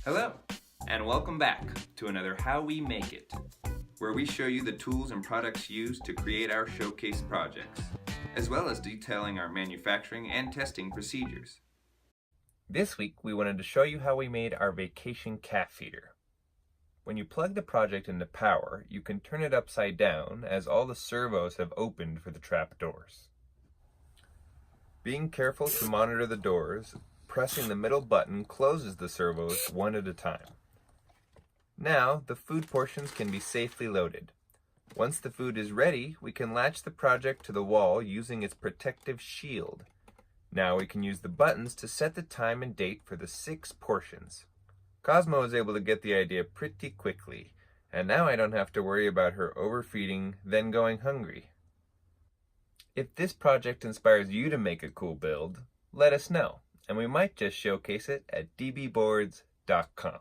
Hello, and welcome back to another How We Make It, where we show you the tools and products used to create our showcase projects, as well as detailing our manufacturing and testing procedures. This week, we wanted to show you how we made our vacation cat feeder. When you plug the project into power, you can turn it upside down as all the servos have opened for the trap doors. Being careful to monitor the doors, pressing the middle button closes the servos one at a time. Now, the food portions can be safely loaded. Once the food is ready, we can latch the project to the wall using its protective shield. Now we can use the buttons to set the time and date for the 6 portions. Cosmo was able to get the idea pretty quickly, and now I don't have to worry about her overfeeding, then going hungry. If this project inspires you to make a cool build, let us know, and we might just showcase it at dbboards.com.